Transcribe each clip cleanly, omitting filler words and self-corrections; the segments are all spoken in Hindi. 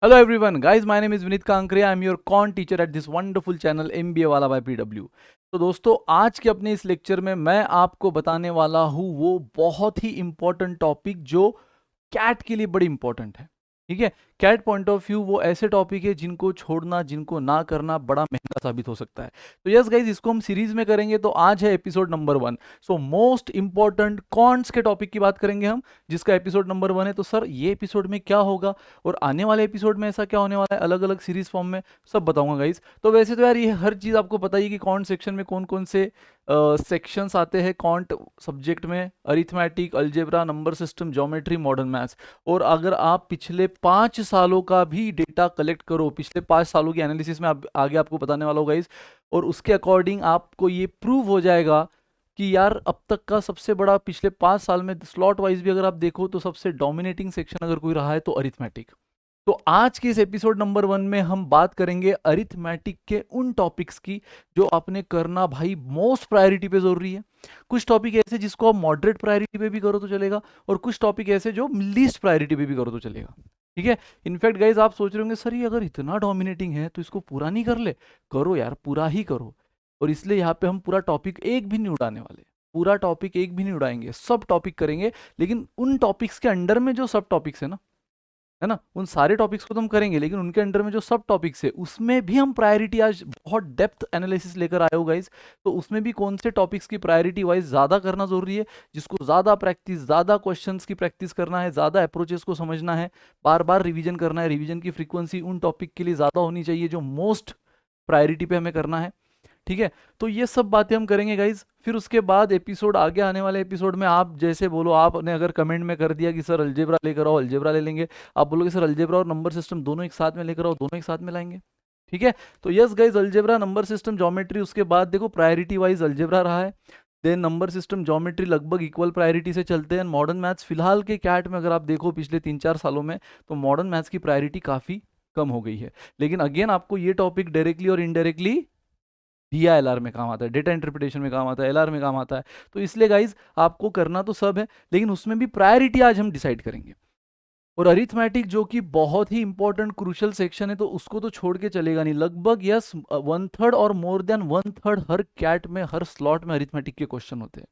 Hello everyone, guys. My name is Vinit Kankre. I am your con teacher at this wonderful channel MBA वाला by PW. तो दोस्तों आज के अपने इस लेक्चर में मैं आपको बताने वाला हूँ वो बहुत ही इंपॉर्टेंट टॉपिक जो कैट के लिए बड़ी इंपॉर्टेंट है। ठीक है, कैट पॉइंट ऑफ व्यू वो ऐसे टॉपिक है जिनको छोड़ना, जिनको ना करना बड़ा महंगा साबित हो सकता है। तो यस गाइज, इसको हम सीरीज में करेंगे। तो आज है episode number 1। So most important cons के टॉपिक की बात करेंगे हम, जिसका एपिसोड नंबर 1 है। तो सर ये एपिसोड में क्या होगा और आने वाले एपिसोड में ऐसा क्या होने वाला है, अलग अलग सीरीज फॉर्म में सब बताऊंगा गाइज। तो वैसे तो यार ये हर चीज़ आपको पता ही कि कॉन्ट सेक्शन में कौन कौन से सेक्शंस आते हैं कॉन्ट सब्जेक्ट में, arithmetic, algebra, number system, geometry, modern maths. और अगर आप पिछले 5 सालों का भी डेटा कलेक्ट करो, पिछले 5 सालों की एनालिसिस में आगे आपको बताने वाला होगा इस, और उसके अकॉर्डिंग आपको ये प्रूव हो जाएगा कि यार अब तक का सबसे बड़ा पिछले 5 साल में स्लॉट वाइज भी अगर आप देखो तो सबसे डोमिनेटिंग सेक्शन अगर कोई रहा है तो अरिथमेटिक। तो आज के इस एपिसोड नंबर 1 में हम बात करेंगे अरिथमेटिक के उन टॉपिक्स की जो आपने करना भाई मोस्ट प्रायोरिटी पे जरूरी है। कुछ टॉपिक ऐसे जिसको आप मॉडरेट प्रायोरिटी पे भी करो तो चलेगा, और कुछ टॉपिक ऐसे जो लीस्ट प्रायोरिटी पे भी करो तो चलेगा। ठीक है, इनफैक्ट गाइज आप सोच रहे होंगे सर ये अगर इतना डोमिनेटिंग है तो इसको पूरा नहीं कर ले। करो यार, पूरा ही करो। और इसलिए यहाँ पे हम पूरा टॉपिक एक भी नहीं उड़ाने वाले, पूरा टॉपिक एक भी नहीं उड़ाएंगे, सब टॉपिक करेंगे। लेकिन उन टॉपिक्स के अंडर में जो सब टॉपिक्स है ना, है ना, उन सारे टॉपिक्स को तो हम करेंगे, लेकिन उनके अंडर में जो सब टॉपिक्स है उसमें भी हम प्रायोरिटी आज बहुत डेप्थ एनालिसिस लेकर आए हो गाइस। तो उसमें भी कौन से टॉपिक्स की प्रायोरिटी वाइज ज़्यादा करना जरूरी है, जिसको ज़्यादा प्रैक्टिस, ज़्यादा क्वेश्चंस की प्रैक्टिस करना है, ज़्यादा अप्रोचेस को समझना है, बार बार रिवीजन करना है, रिवीजन की फ्रीक्वेंसी उन टॉपिक के लिए ज़्यादा होनी चाहिए जो मोस्ट प्रायोरिटी पे हमें करना है। ठीक है, तो ये सब बातें हम करेंगे गाइज। फिर उसके बाद एपिसोड, आगे आने वाले एपिसोड में आप जैसे बोलो, आपने अगर कमेंट में कर दिया कि सर अलजेब्रा लेकर आओ, अलजेब्रा ले लेंगे। आप बोलोगे सर अलजेब्रा और नंबर सिस्टम दोनों एक साथ में लेकर आओ, दोनों एक साथ में लाएंगे। ठीक है, तो yes guys, algebra, number system, geometry, उसके बाद देखो प्रायोरिटी वाइज अलजेब्रा रहा है, देन नंबर सिस्टम, ज्योमेट्री लगभग इक्वल प्रायोरिटी से चलते हैं। मॉडर्न मैथ्स फिलहाल के कैट में अगर आप देखो पिछले 3-4 सालों में, तो मॉडर्न मैथ्स की प्रायोरिटी काफ़ी कम हो गई है। लेकिन अगेन आपको ये टॉपिक डायरेक्टली और इनडायरेक्टली दिया एलआर में काम आता है, डेटा इंटरप्रिटेशन में काम आता है, एलआर में काम आता है। तो इसलिए गाइज आपको करना तो सब है, लेकिन उसमें भी प्रायोरिटी आज हम डिसाइड करेंगे। और अरिथमेटिक जो कि बहुत ही इंपॉर्टेंट क्रूशल सेक्शन है, तो उसको तो छोड़ के चलेगा नहीं। लगभग यस 1/3 और मोर देन 1/3 हर कैट में, हर स्लॉट में अरिथमेटिक के क्वेश्चन होते हैं।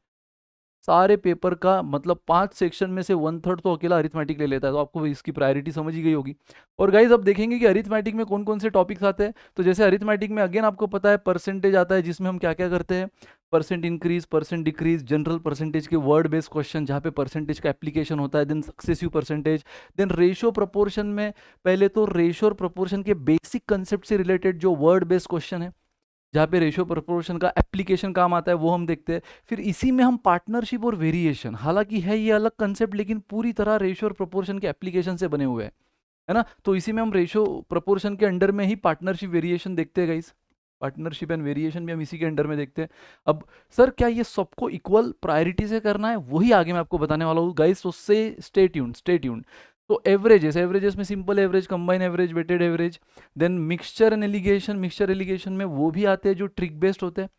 सारे पेपर का मतलब 5 सेक्शन में से 1/3 तो अकेला अरिथमेटिक ले लेता है। तो आपको इसकी प्रायोरिटी समझ ही गई होगी। और गाइज अब देखेंगे कि अरिथमेटिक में कौन कौन से टॉपिक्स आते हैं। तो जैसे अरिथमेटिक में अगेन आपको पता है परसेंटेज आता है, जिसमें हम क्या क्या करते हैं, percent increase, percent decrease, general percentage के वर्ड बेस्ड क्वेश्चन जहाँ पे परसेंटेज का एप्लीकेशन होता है, then successive percentage, then ratio proportion में पहले तो रेशो और प्रपोर्शन के बेसिक कंसेप्ट से रिलेटेड जो वर्ड बेस्ड क्वेश्चन है, जहाँ पे रेशियो प्रोपोर्शन का एप्लीकेशन काम आता है, वो हम देखते हैं। फिर इसी में हम पार्टनरशिप और वेरिएशन, हालांकि है ये अलग कंसेप्ट, लेकिन पूरी तरह रेशियो और प्रोपोर्शन के एप्लीकेशन से बने हुए हैं, है ना। तो इसी में हम रेशियो प्रोपोर्शन के अंडर में ही पार्टनरशिप वेरिएशन देखते हैं गाइस। पार्टनरशिप एंड वेरिएशन भी हम इसी के अंडर में देखते हैं। अब सर क्या ये सबको इक्वल प्रायोरिटी से करना है, वही आगे मैं आपको बताने वाला हूँ गाइस। तो से स्टे ट्यून्ड, स्टे ट्यून्ड। तो एवरेजेस, एवरेजेस में simple average, combine average, weighted average, then mixture and alligation, mixture alligation में वो भी आते हैं जो ट्रिक बेस्ड होते हैं,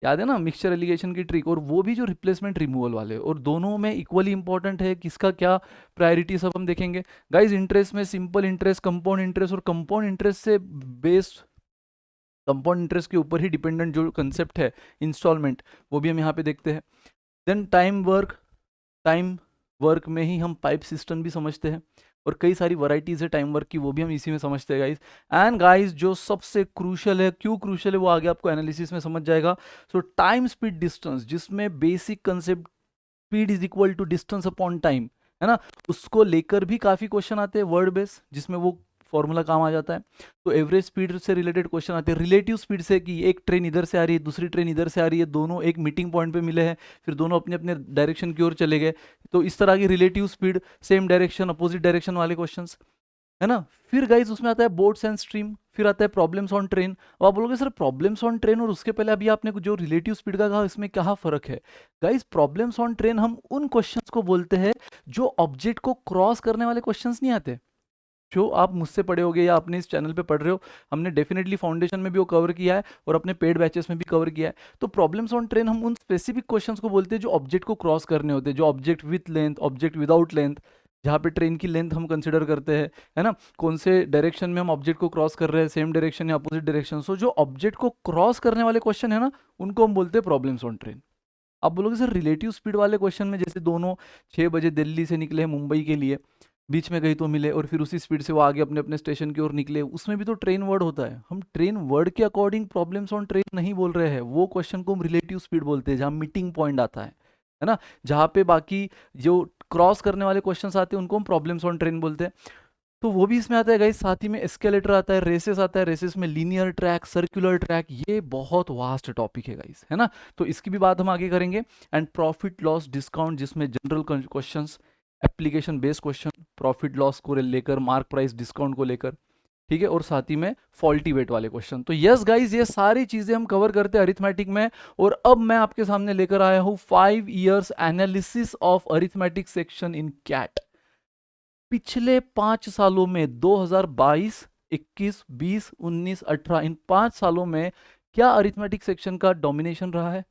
याद है ना मिक्सचर एलिगेशन की ट्रिक, और वो भी जो रिप्लेसमेंट रिमूवल वाले, और दोनों में इक्वली इंपॉर्टेंट है किसका क्या प्रायोरिटी, सब हम देखेंगे गाइज। इंटरेस्ट में सिंपल इंटरेस्ट, कंपाउंड इंटरेस्ट, और कंपाउंड इंटरेस्ट से बेस्ड, कंपाउंड इंटरेस्ट के ऊपर ही डिपेंडेंट जो कंसेप्ट है इंस्टॉलमेंट, वो भी हम यहाँ पे देखते हैं। Then time work, time work में ही हम पाइप सिस्टम भी समझते हैं, और कई सारी वैरायटीज है टाइम वर्क की, वो भी हम इसी में समझते हैं गाइस। एंड गाइस जो सबसे क्रूशल है, क्यों क्रूशल है वो आगे आपको एनालिसिस में समझ जाएगा। सो टाइम स्पीड डिस्टेंस, जिसमें basic concept speed is equal to distance upon time, है ना, उसको लेकर भी काफी क्वेश्चन आते हैं वर्ड बेस, जिसमें वो फॉर्मूला काम आ जाता है। तो एवरेज स्पीड से रिलेटेड क्वेश्चन आते हैं, रिलेटिव स्पीड से, कि एक ट्रेन इधर से आ रही है, दूसरी ट्रेन इधर से आ रही है, दोनों एक मीटिंग पॉइंट पे मिले हैं, फिर दोनों अपने अपने डायरेक्शन की ओर चले गए, तो इस तरह की relative speed, same direction, opposite direction वाले क्वेश्चंस, है ना। फिर गाइज उसमें आता है बोट्स एंड स्ट्रीम, फिर आता है प्रॉब्लम्स ऑन ट्रेन। अब आप बोलोगे सर प्रॉब्लम्स ऑन ट्रेन और उसके पहले अभी आपने जो रिलेटिव स्पीड का कहा, इसमें क्या फर्क है। गाइज प्रॉब्लम्स ऑन ट्रेन हम उन क्वेश्चंस को बोलते हैं जो ऑब्जेक्ट को क्रॉस करने वाले क्वेश्चंस नहीं आते, जो आप मुझसे पढ़े होगे या अपने इस चैनल पे पढ़ रहे हो। हमने डेफिनेटली फाउंडेशन में भी वो कवर किया है और अपने पेड बैचेस में भी कवर किया है। तो प्रॉब्लम्स ऑन ट्रेन हम उन स्पेसिफिक क्वेश्चंस को बोलते हैं जो ऑब्जेक्ट को क्रॉस करने होते हैं, जो object with length, object without length, जहाँ पे ट्रेन की लेंथ हम कंसिडर करते हैं, है ना, कौन से डायरेक्शन में हम ऑब्जेक्ट को क्रॉस कर रहे हैं, सेम डायरेक्शन या अपोजिट डायरेक्शन। सो जो ऑब्जेक्ट को क्रॉस करने वाले क्वेश्चन है ना, उनको हम बोलते हैं प्रॉब्लम्स ऑन ट्रेन। आप बोलोगे सर रिलेटिव स्पीड वाले क्वेश्चन में, जैसे दोनों 6 बजे दिल्ली से निकले हैं मुंबई के लिए, बीच में कहीं तो मिले और फिर उसी स्पीड से वो आगे अपने अपने स्टेशन की ओर निकले, उसमें भी तो ट्रेन वर्ड होता है। हम ट्रेन वर्ड के अकॉर्डिंग प्रॉब्लम्स ऑन ट्रेन नहीं बोल रहे हैं, वो क्वेश्चन को हम रिलेटिव स्पीड बोलते हैं, जहाँ मीटिंग पॉइंट आता है ना, जहाँ पे बाकी जो क्रॉस करने वाले क्वेश्चंस आते हैं उनको हम प्रॉब्लम्स ऑन ट्रेन बोलते हैं। तो वो भी इसमें आता है गाइस। साथ ही में एस्केलेटर आता है, रेसेस आता है, रेसेस में लीनियर ट्रैक, सर्कुलर ट्रैक, ये बहुत वास्ट टॉपिक है गाइस, है ना। तो इसकी भी बात हम आगे करेंगे। एंड प्रॉफिट लॉस डिस्काउंट, जिसमें general questions, application based question, profit loss को लेकर, मार्क प्राइस डिस्काउंट को लेकर, ठीक है, और साथ ही में फॉल्टी वेट वाले क्वेश्चन। तो यस गाइस, ये सारी चीजें हम कवर करते हैं अरिथमेटिक में। और अब मैं आपके सामने लेकर आया हूं 5 years analysis of arithmetic section in CAT. पिछले 5 सालों में 2022, 21, 20, 19, 18, इन 5 सालों में क्या अरिथमेटिक सेक्शन का डोमिनेशन रहा है,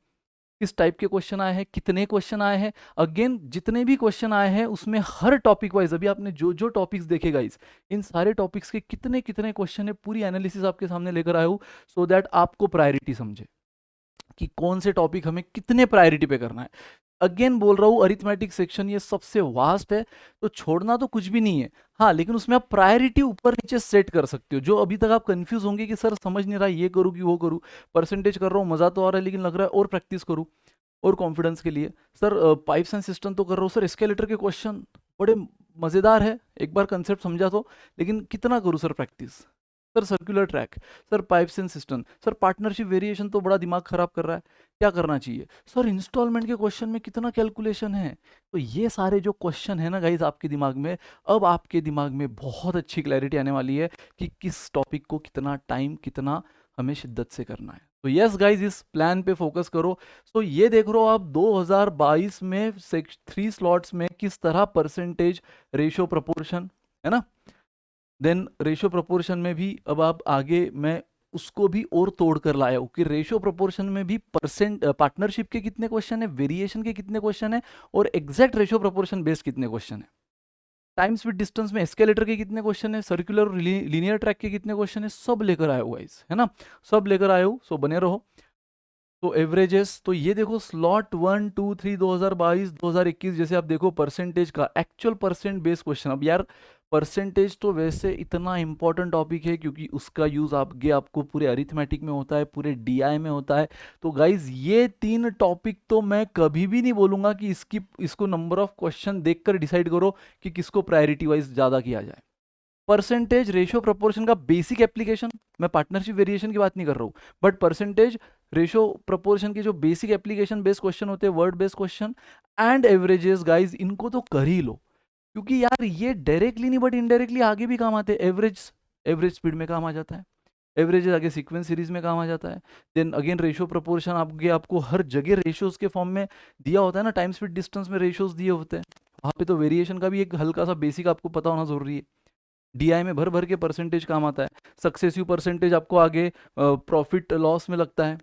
किस टाइप के क्वेश्चन आए हैं, कितने क्वेश्चन आए हैं। अगेन जितने भी क्वेश्चन आए हैं उसमें हर टॉपिक वाइज, अभी आपने जो जो टॉपिक्स देखे गाइस, इन सारे टॉपिक्स के कितने कितने क्वेश्चन है, पूरी एनालिसिस आपके सामने लेकर आया हूं, सो दैट आपको प्रायोरिटी समझे कि कौन से टॉपिक हमें कितने प्रायोरिटी पे करना है। अगेन बोल रहा हूँ, अरिथमेटिक सेक्शन ये सबसे वास्ट है, तो छोड़ना तो कुछ भी नहीं है। हाँ, लेकिन उसमें आप प्रायोरिटी ऊपर नीचे सेट कर सकते हो। जो अभी तक आप कंफ्यूज होंगे कि सर समझ नहीं रहा, ये करूँ कि वो करूँ, परसेंटेज कर रहा हूँ, मजा तो आ रहा है, लेकिन लग रहा है और प्रैक्टिस करूँ और कॉन्फिडेंस के लिए। सर पाइप्स एंड सिस्टम तो कर रहा हूँ, सर एस्केलेटर के क्वेश्चन बड़े मज़ेदार है, एक बार कंसेप्ट समझा तो, लेकिन कितना करूँ sir practice. Sir circular track, sir pipes and system, sir partnership variation तो बड़ा दिमाग खराब कर रहा है, क्या करना चाहिए। सर इंस्टॉलमेंट के क्वेश्चन में कितना कैलकुलेशन है। तो ये सारे जो क्वेश्चन है ना गाइज आपके दिमाग में, अब आपके दिमाग में बहुत अच्छी क्लैरिटी आने वाली है कि किस टॉपिक को कितना टाइम, कितना हमें शिद्दत से करना है। तो यस गाइज, इस प्लान पे फोकस करो। तो ये देख रहे हो आप 2022 में 3 स्लॉट्स में किस तरह परसेंटेज, रेशियो, प्रपोर्शन, है ना। देन रेशियो प्रोपोर्शन में भी अब आप आगे मैं उसको भी और तोड़ कर लाया हूँ कि रेशियो प्रोपोर्शन में भी परसेंट, पार्टनरशिप के कितने क्वेश्चन है, वेरिएशन के कितने क्वेश्चन है, और एग्जैक्ट रेशियो प्रोपोर्शन बेस्ड कितने क्वेश्चन है। टाइम स्पीड डिस्टेंस में एस्केलेटर के कितने क्वेश्चन है, सर्कुलर और लीनियर ट्रैक के कितने क्वेश्चन है, सब लेकर आया हुआ है ना, सब लेकर आया हूँ। सो बने रहो। तो एवरेजेस, तो ये देखो स्लॉट 1, 2, 3 2022, 2021, जैसे आप देखो परसेंटेज का एक्चुअल परसेंट बेस्ड क्वेश्चन। अब यार परसेंटेज तो वैसे इतना इंपॉर्टेंट टॉपिक है क्योंकि उसका यूज आपको पूरे अरिथमेटिक में होता है, पूरे डीआई में होता है। तो गाइज ये 3 टॉपिक तो मैं कभी भी नहीं बोलूंगा कि इसको नंबर ऑफ क्वेश्चन देखकर डिसाइड करो कि किसको प्रायोरिटी वाइज ज्यादा किया जाए। परसेंटेज, रेशियो, प्रोपोर्शन का बेसिक एप्लीकेशन, मैं पार्टनरशिप वेरिएशन की बात नहीं कर रहा हूँ, बट परसेंटेज, रेशियो, प्रोपोर्शन के जो बेसिक एप्लीकेशन बेस्ड क्वेश्चन होते हैं, word based question and averages, guys इनको तो कर ही लो, क्योंकि यार ये डायरेक्टली नहीं बट इनडायरेक्टली आगे भी काम आते हैं। एवरेज स्पीड में काम आ जाता है, एवरेजेस आगे सीक्वेंस सीरीज में काम आ जाता है। देन अगेन रेशियो प्रोपोर्शन आपको हर जगह रेशियोज के फॉर्म में दिया होता है ना, टाइम स्पीड डिस्टेंस में रेशियोज दिए होते हैं, वहाँ पे तो वेरिएशन का भी एक हल्का सा बेसिक आपको पता होना जरूरी है। डीआई में भर भर के परसेंटेज काम आता है। सक्सेसिव परसेंटेज आपको आगे प्रॉफिट लॉस में लगता है,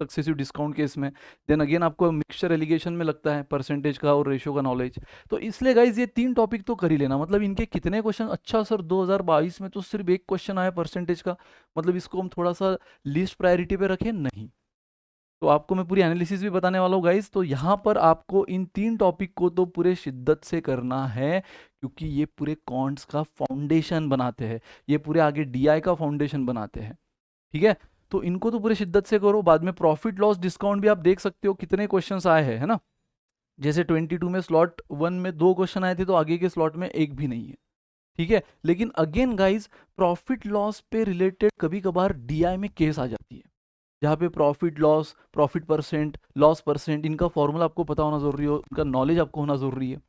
सक्सेसिव डिस्काउंट केस में। देन अगेन आपको मिक्सचर एलिगेशन में लगता है परसेंटेज का और रेशियो का नॉलेज। तो इसलिए गाइज ये 3 टॉपिक तो कर ही लेना। मतलब इनके कितने क्वेश्चन, अच्छा सर 2022 में तो सिर्फ एक क्वेश्चन आया परसेंटेज का, मतलब इसको हम थोड़ा सा लिस्ट प्रायोरिटी पे रखें, नहीं। तो आपको मैं पूरी एनालिसिस भी बताने वाला हूँ गाइज। तो यहाँ पर आपको इन 3 टॉपिक को तो पूरे शिद्दत से करना है, क्योंकि ये पूरे कॉन्ट्स का फाउंडेशन बनाते हैं, ये पूरे आगे डीआई का फाउंडेशन बनाते हैं, ठीक है। तो इनको तो पूरे शिद्दत से करो। बाद में प्रॉफिट लॉस डिस्काउंट भी आप देख सकते हो कितने क्वेश्चंस आए हैं, है ना। जैसे 22 में स्लॉट 1 में 2 क्वेश्चन आए थे, तो आगे के स्लॉट में एक भी नहीं है, ठीक है। लेकिन अगेन गाइज प्रॉफिट लॉस पे रिलेटेड कभी कभार डीआई में केस आ जाती है, जहाँ पे profit loss, profit percent, loss percent, इनका फॉर्मूला आपको पता होना जरूरी हो, इनका नॉलेज आपको होना जरूरी है।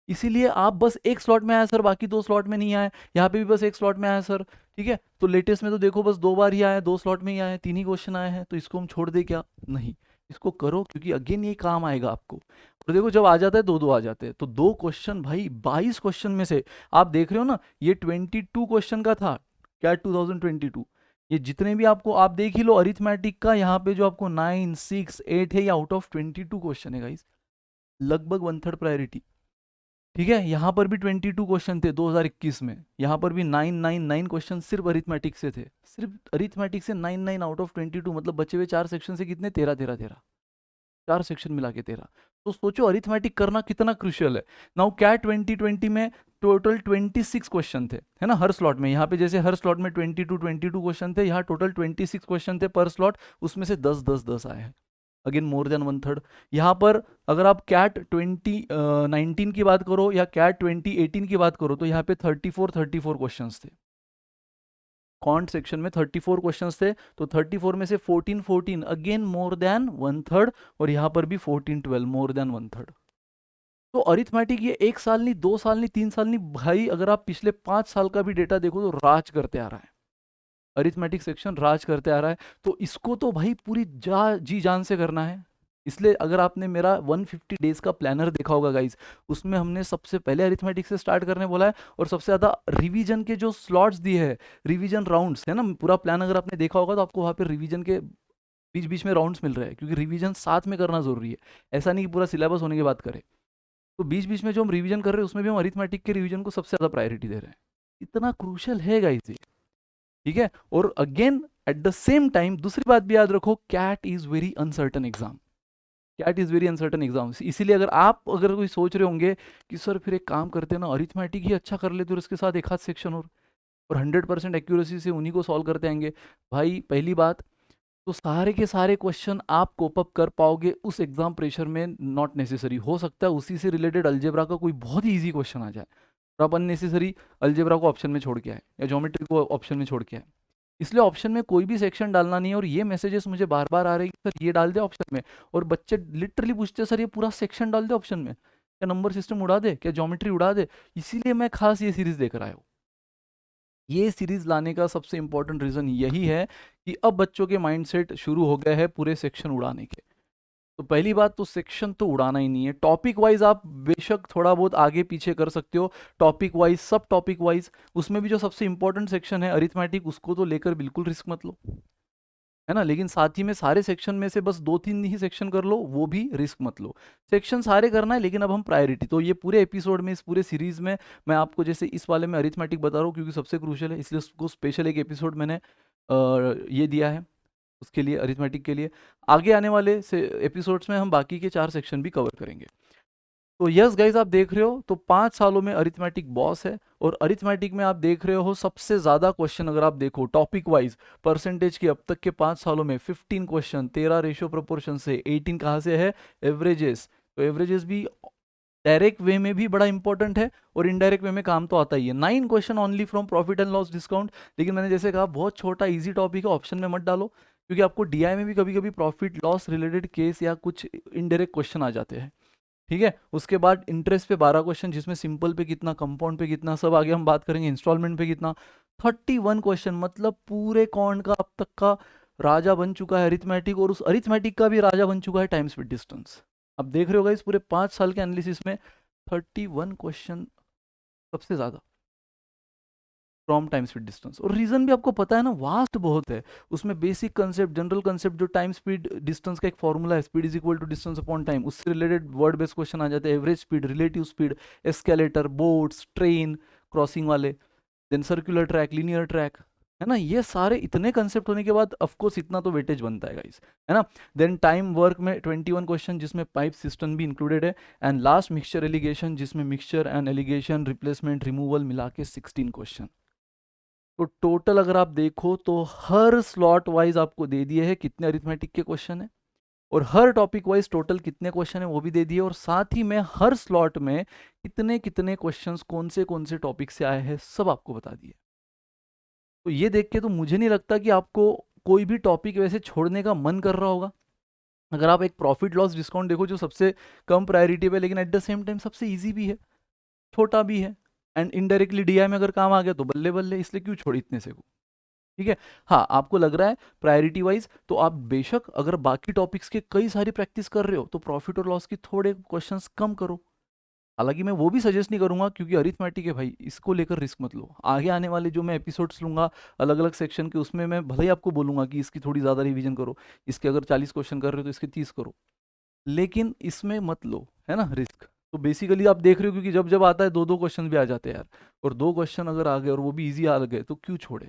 इसीलिए आप बस एक स्लॉट में आया सर, बाकी 2 स्लॉट में नहीं आए, यहाँ पे भी बस एक स्लॉट में आया सर, ठीक है। तो लेटेस्ट में तो देखो बस 2 बार ही आया, 2 स्लॉट में ही आए, 3 ही क्वेश्चन आए हैं, तो इसको हम छोड़ दे क्या, नहीं, इसको करो, क्योंकि अगेन ये काम आएगा आपको। और देखो जब आ जाता है 2-2 आ जाते हैं, तो 2 क्वेश्चन भाई 22 क्वेश्चन में से आप देख रहे हो ना, ये 22 क्वेश्चन का था क्या, 2022। ये जितने भी आपको, आप देख ही लो अरिथमेटिक का, यहाँ पे जो आपको 9, 6, 8 है, ये आउट ऑफ 22 क्वेश्चन है गाइस, लगभग 1/3 प्रायोरिटी, ठीक है, यहाँ पर भी 22 क्वेश्चन थे 2021 में, यहाँ पर भी 999 क्वेश्चन सिर्फ अरिथमेटिक से थे, सिर्फ अरिथमेटिक से 99 आउट ऑफ 22, मतलब बचे हुए 4 सेक्शन से कितने, 13 4 सेक्शन मिला के 13। तो सोचो अरिथमेटिक करना कितना क्रुशियल है। नाउ कैट 2020 में टोटल 26 क्वेश्चन थे, है ना, हर स्लॉट में। यहाँ पे जैसे हर स्लॉट में 22 क्वेश्चन थे, यहाँ टोटल 26 क्वेश्चन थे पर स्लॉट, उसमें से 10 आए हैं, अगेन मोर देन 1/3। यहाँ पर अगर आप कैट 2019 की बात करो या कैट 2018 की बात करो तो यहाँ पे 34 क्वेश्चंस थे। कॉन्ट सेक्शन में 34 क्वेश्चंस थे, तो 34 में से 14 अगेन मोर देन 1/3, और यहाँ पर भी 14 मोर देन 1/3। तो अरिथमेटिक ये 1 साल नहीं, 2 साल नहीं, 3 साल नहीं भाई, अगर आप पिछले 5 साल का भी डेटा देखो तो राज करते आ रहा है, अरिथमेटिक सेक्शन राज करते आ रहा है। तो इसको तो भाई पूरी जी जान से करना है। इसलिए अगर आपने मेरा 150 डेज का प्लानर देखा होगा गाइज, उसमें हमने सबसे पहले अरिथमेटिक से स्टार्ट करने बोला है, और सबसे ज़्यादा रिवीजन के जो स्लॉट्स दिए हैं, रिवीजन राउंड्स है ना, पूरा प्लान अगर आपने देखा होगा तो आपको वहाँ पे रिवीजन के बीच बीच में राउंड्स मिल रहे हैं, क्योंकि रिवीजन साथ में करना जरूरी है। ऐसा नहीं कि पूरा सिलेबस होने की बात करें, तो बीच बीच में जो हम रिवीजन कर रहे हैं उसमें भी हम अरिथमेटिक के रिवीजन को सबसे ज़्यादा प्रायोरिटी दे रहे हैं। इतना क्रूशल है गाइज ये, ठीक है। और again at the same time दूसरी बात भी याद रखो, CAT is very uncertain exam, CAT is very uncertain exam. इसीलिए अगर कोई सोच रहे होंगे कि सर फिर एक काम करते हैं ना, अरिथमेटिक ही अच्छा कर लेते और इसके साथ एक हाथ सेक्शन और 100% एक्यूरेसी से उन्हीं को सॉल्व करते आएंगे, भाई पहली बात तो सारे के सारे क्वेश्चन आप कोप अप कर पाओगे उस एग्जाम प्रेशर में, नॉट नेसेसरी। हो सकता है उसी से रिलेटेड अलजेब्रा का कोई बहुत ही ईजी क्वेश्चन आ जाए, तो आप अननेसेसरी अलजेब्रा को ऑप्शन में छोड़ के आए या ज्योमेट्री को ऑप्शन में छोड़ के आए। इसलिए ऑप्शन में कोई भी सेक्शन डालना नहीं है। और ये मैसेजेस मुझे बार बार आ रहे हैं कि सर ये डाल दे ऑप्शन में, और बच्चे लिटरली पूछते हैं सर ये पूरा सेक्शन डाल दे ऑप्शन में, क्या नंबर सिस्टम उड़ा दे, क्या ज्योमेट्री उड़ा दे। इसीलिए मैं खास ये सीरीज देकर आया हूँ। ये सीरीज लाने का सबसे इंपॉर्टेंट रीजन यही है कि अब बच्चों के माइंडसेट शुरू हो गए हैं पूरे सेक्शन उड़ाने के। तो पहली बात तो सेक्शन तो उड़ाना ही नहीं है। टॉपिक वाइज आप बेशक थोड़ा बहुत आगे पीछे कर सकते हो, टॉपिक वाइज, सब टॉपिक वाइज, उसमें भी जो सबसे इंपॉर्टेंट सेक्शन है अरिथमेटिक, उसको तो लेकर बिल्कुल रिस्क मत लो, है ना। लेकिन साथ ही में सारे सेक्शन में से बस 2-3 ही सेक्शन कर लो, वो भी रिस्क मत लो। सेक्शन सारे करना है, लेकिन अब हम प्रायोरिटी, तो ये पूरे एपिसोड में, इस पूरे सीरीज में मैं आपको जैसे इस वाले में अरिथमेटिक बता रहा हूँ क्योंकि सबसे क्रूशियल है, इसलिए उसको स्पेशल एक एपिसोड मैंने ये दिया है उसके लिए, अरिथमेटिक के लिए। आगे आने वाले से एपिसोड्स में हम बाकी के 4 सेक्शन भी कवर करेंगे। तो यस गाइज, आप देख रहे हो तो 5 सालों में अरिथमेटिक बॉस है, और अरिथमेटिक में आप देख रहे हो सबसे ज़्यादा क्वेश्चन अगर आप देखो टॉपिक वाइज परसेंटेज की, अब तक के 5 सालों में 15 क्वेश्चन, 13 रेशियो प्रोपोर्शन से, 18 कहाँ से है, एवरेजेस। तो एवरेजेस भी डायरेक्ट वे में भी बड़ा इंपॉर्टेंट है और इनडायरेक्ट वे में काम तो आता ही है। 9 question only from profit and loss discount, लेकिन मैंने जैसे कहा बहुत छोटा इजी टॉपिक है, ऑप्शन में मत डालो, क्योंकि आपको डीआई में भी कभी कभी प्रॉफिट लॉस रिलेटेड केस या कुछ इनडायरेक्ट क्वेश्चन आ जाते हैं, ठीक है। उसके बाद इंटरेस्ट पे 12 क्वेश्चन, जिसमें सिंपल पे कितना, कंपाउंड पे कितना, सब आगे हम बात करेंगे, इंस्टॉलमेंट पे कितना, 31 क्वेश्चन, मतलब पूरे कॉन्ट का अब तक का राजा बन चुका है अरिथमेटिक, और उस अरिथमेटिक का भी राजा बन चुका है टाइम स्पीड डिस्टेंस। अब देख रहे होगा इस पूरे 5 साल के एनालिसिस में 31 क्वेश्चन सबसे ज्यादा फ्रॉम टाइम स्पीड डिस्टेंस। और रीजन भी आपको पता है ना, वास्ट बहुत है उसमें। बेसिक कंसेप्ट, जनरल कंसेप्ट, जो टाइम स्पीड डिस्टेंस का एक फॉर्मूला है, speed is equal to distance upon time, उससे रिलेटेड वर्ड बेस्ड क्वेश्चन आ जाते हैं। Average speed, relative speed, escalator, boats, train, crossing वाले, then circular track, linear track, है ना। ये सारे इतने कंसेप्ट होने के बाद ऑफकोर्स इतना तो वेटेज बनता है गाइस, है ना। देन टाइम वर्क में 21 क्वेश्चन, जिसमें पाइप सिस्टम भी इंक्लूडेड है। एंड लास्ट मिक्सचर एलिगेशन, जिसमें mixture and allegation, replacement, removal मिला के 16 क्वेश्चन। तो टोटल अगर आप देखो तो हर स्लॉट वाइज आपको दे दिए हैं कितने अरिथमेटिक के क्वेश्चन है, और हर टॉपिक वाइज टोटल कितने क्वेश्चन है वो भी दे दिए, और साथ ही में हर स्लॉट में कितने कितने क्वेश्चंस कौन से टॉपिक से आए हैं सब आपको बता दिए। तो ये देख के तो मुझे नहीं लगता कि आपको कोई भी टॉपिक वैसे छोड़ने का मन कर रहा होगा। अगर आप एक प्रॉफिट लॉस डिस्काउंट देखो जो सबसे कम प्रायोरिटी पे, लेकिन एट द सेम टाइम सबसे ईजी भी है, छोटा भी है, एंड इनडायरेक्टली डीआई में अगर काम आ गया तो बल्ले बल्ले, इसलिए क्यों छोड़ इतने से को, ठीक है। हाँ, आपको लग रहा है प्रायोरिटी वाइज तो आप बेशक अगर बाकी टॉपिक्स के कई सारी प्रैक्टिस कर रहे हो तो प्रॉफिट और लॉस की थोड़े क्वेश्चंस कम करो। हालांकि मैं वो भी सजेस्ट नहीं करूंगा, क्योंकि अरिथमेटिक है भाई, इसको लेकर रिस्क मत लो। आगे आने वाले जो मैं एपिसोड्स लूंगा अलग अलग सेक्शन के, उसमें मैं भले ही आपको बोलूंगा कि इसकी थोड़ी ज़्यादा रिवीजन करो, इसके अगर 40 क्वेश्चन कर रहे हो तो इसके 30 करो, लेकिन इसमें मत लो, है ना, रिस्क। तो बेसिकली आप देख रहे हो, क्योंकि जब जब आता है दो दो क्वेश्चन भी आ जाते हैं यार, और दो क्वेश्चन अगर आ गए और वो भी इजी आ गए तो क्यों छोड़े।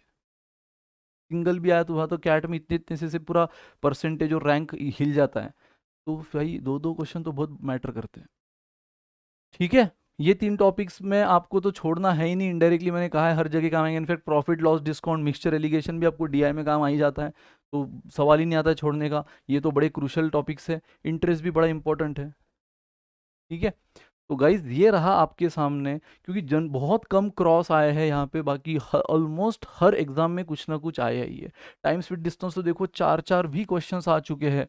सिंगल भी आया तो वहाँ तो कैट में इतने इतने से पूरा परसेंटेज और रैंक हिल जाता है। तो भाई दो दो क्वेश्चन तो बहुत मैटर करते हैं। ठीक है, ये तीन टॉपिक्स में आपको तो छोड़ना है ही नहीं, इनडायरेक्टली मैंने कहा है हर जगह काम आएंगे। In fact profit loss discount mixture allegation भी आपको डीआई में काम आ ही जाता है, तो सवाल ही नहीं आता है छोड़ने का। ये तो बड़े क्रूशल टॉपिक्स है, इंटरेस्ट भी बड़ा इंपॉर्टेंट है। ठीक है, तो गाइज ये रहा आपके सामने, क्योंकि जन बहुत कम क्रॉस आए हैं यहाँ पे, बाकी ऑलमोस्ट हर एग्जाम में कुछ ना कुछ आया ही है। टाइम स्पीड डिस्टेंस तो देखो चार चार भी क्वेश्चंस आ चुके हैं,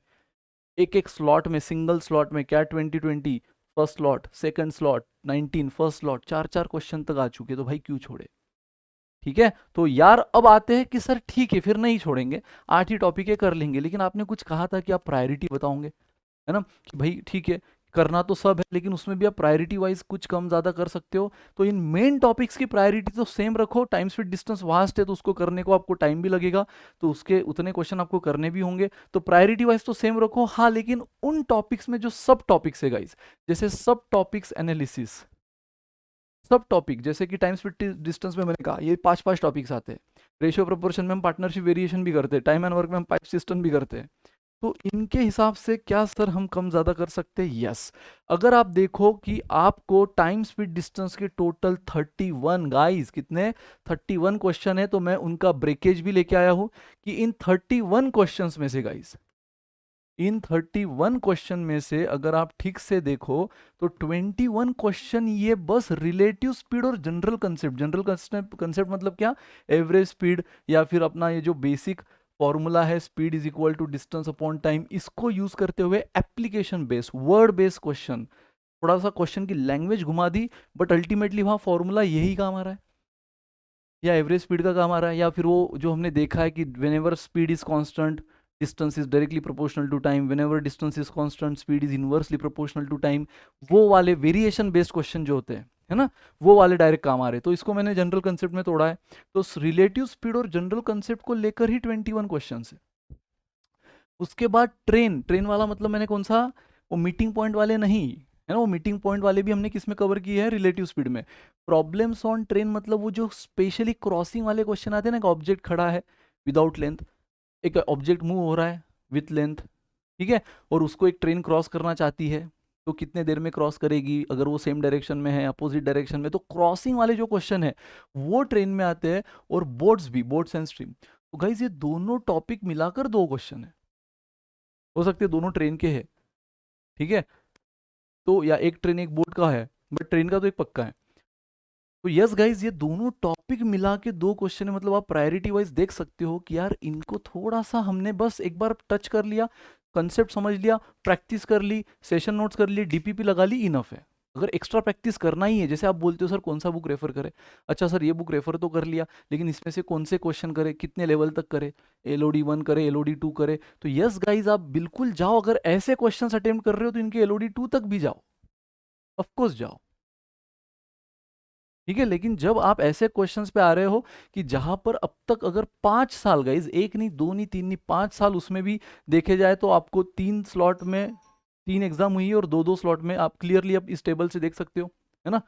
एक एक स्लॉट में, सिंगल स्लॉट में, क्या 2020 first slot, second slot 19 first slot, चार चार क्वेश्चन तक आ चुके, तो भाई क्यों छोड़े। ठीक है, तो यार अब आते हैं कि सर ठीक है फिर नहीं छोड़ेंगे, 8 ही टॉपिक है कर लेंगे, लेकिन आपने कुछ कहा था कि आप प्रायोरिटी बताओगे, है ना, कि भाई ठीक है करना तो सब है, लेकिन उसमें भी आप प्रायोरिटी वाइज कुछ कम ज्यादा कर सकते हो। तो इन मेन टॉपिक्स की प्रायोरिटी तो सेम रखो, टाइम स्पीड डिस्टेंस वास्ट है तो उसको करने को आपको टाइम भी लगेगा, तो उसके उतने क्वेश्चन आपको करने भी होंगे, तो प्रायोरिटी वाइज तो सेम रखो। हाँ, लेकिन उन टॉपिक्स में जो सब टॉपिक्स है गाइज, जैसे सब टॉपिक्स एनालिसिस, सब टॉपिक जैसे कि टाइम स्पीड डिस्टेंस में मैंने कहा ये पांच पांच टॉपिक्स आते हैं, रेशियो प्रोपोर्शन में हम पार्टनरशिप वेरिएशन भी करते हैं, टाइम एंड वर्क में हम पाइप सिस्टम भी करते हैं, तो इनके हिसाब से क्या सर हम कम ज्यादा कर सकते हैं। यस, अगर आप देखो कि आपको टाइम स्पीड डिस्टेंस के टोटल 31 गाइस, कितने 31 क्वेश्चन है, तो मैं उनका ब्रेकेज भी लेके आया हूं कि इन 31 क्वेश्चंस में से गाइस, इन 31 क्वेश्चन में से अगर आप ठीक से देखो तो 21 क्वेश्चन ये बस रिलेटिव स्पीड और जनरल कंसेप्ट, जनरल कंसेप्ट मतलब क्या, एवरेज स्पीड, या फिर अपना ये जो बेसिक फॉर्मूला है speed is equal to distance upon time, इसको यूज करते हुए application based word based question, थोड़ा सा क्वेश्चन की लैंग्वेज घुमा दी, बट अल्टीमेटली वहां फॉर्मूला यही काम आ रहा है, या एवरेज स्पीड का काम आ रहा है, या फिर वो जो हमने देखा है कि whenever speed is constant distance is directly proportional to time, whenever distance is constant speed is inversely proportional to time, वो वाले वेरिएशन बेस्ड क्वेश्चन जो होते हैं, है ना, वो वाले डायरेक्ट काम आ रहे हैं, तो इसको मैंने जनरल कंसेप्ट में तोड़ा है। तो रिलेटिव स्पीड और जनरल कंसेप्ट को लेकर ही 21 क्वेश्चन है। उसके बाद ट्रेन, ट्रेन वाला मतलब मैंने कौन सा, वो मीटिंग पॉइंट वाले नहीं, है ना, वो मीटिंग पॉइंट वाले भी हमने किस में कवर किए हैं, रिलेटिव स्पीड में। प्रॉब्लम्स ऑन ट्रेन मतलब वो जो स्पेशली क्रॉसिंग वाले क्वेश्चन आते हैं ना, ऑब्जेक्ट खड़ा है विदाउट लेंथ, एक ऑब्जेक्ट मूव हो रहा है विथ लेंथ, ठीक है, और उसको एक ट्रेन क्रॉस करना चाहती है, तो कितने देर में क्रॉस करेगी, अगर वो सेम डायरेक्शन में है अपोजिट डायरेक्शन में, तो क्रॉसिंग वाले जो क्वेश्चन है वो ट्रेन में आते हैं, और बोट्स भी, बोट्स एंड स्ट्रीम। तो गाइज ये दोनों टॉपिक मिलाकर दो क्वेश्चन है, हो सकते हैं दोनों ट्रेन के हैं, ठीक है, तो या एक ट्रेन एक बोट का है, बट ट्रेन का तो एक पक्का है। तो यस गाइज ये दोनों टॉपिक मिला के दो क्वेश्चन है, मतलब आप प्रायोरिटी वाइज देख सकते हो कि यार इनको थोड़ा सा हमने बस एक बार टच कर लिया, कंसेप्ट समझ लिया, प्रैक्टिस कर ली, सेशन नोट्स कर लिए, डीपीपी लगा ली, इनफ है। अगर एक्स्ट्रा प्रैक्टिस करना ही है, जैसे आप बोलते हो सर कौन सा बुक रेफर करे, अच्छा सर ये बुक रेफर तो कर लिया, लेकिन इसमें से कौन से क्वेश्चन करे, कितने लेवल तक करे, एलओडी 1 करे, एलओडी 2 करे, तो यस गाइज आप बिल्कुल जाओ, अगर ऐसे क्वेश्चन अटेम्प्ट कर रहे हो तो इनके एलओडी 2 तक भी जाओ, ऑफकोर्स जाओ, ठीक है। लेकिन जब आप ऐसे क्वेश्चंस पे आ रहे हो कि जहां पर अब तक अगर 5 साल गाइज, एक नहीं दो नहीं तीन नहीं 5 साल उसमें भी देखे जाए, तो आपको 3 स्लॉट में 3 एग्जाम हुई है, और दो दो स्लॉट में आप क्लियरली अब इस टेबल से देख सकते हो, है ना,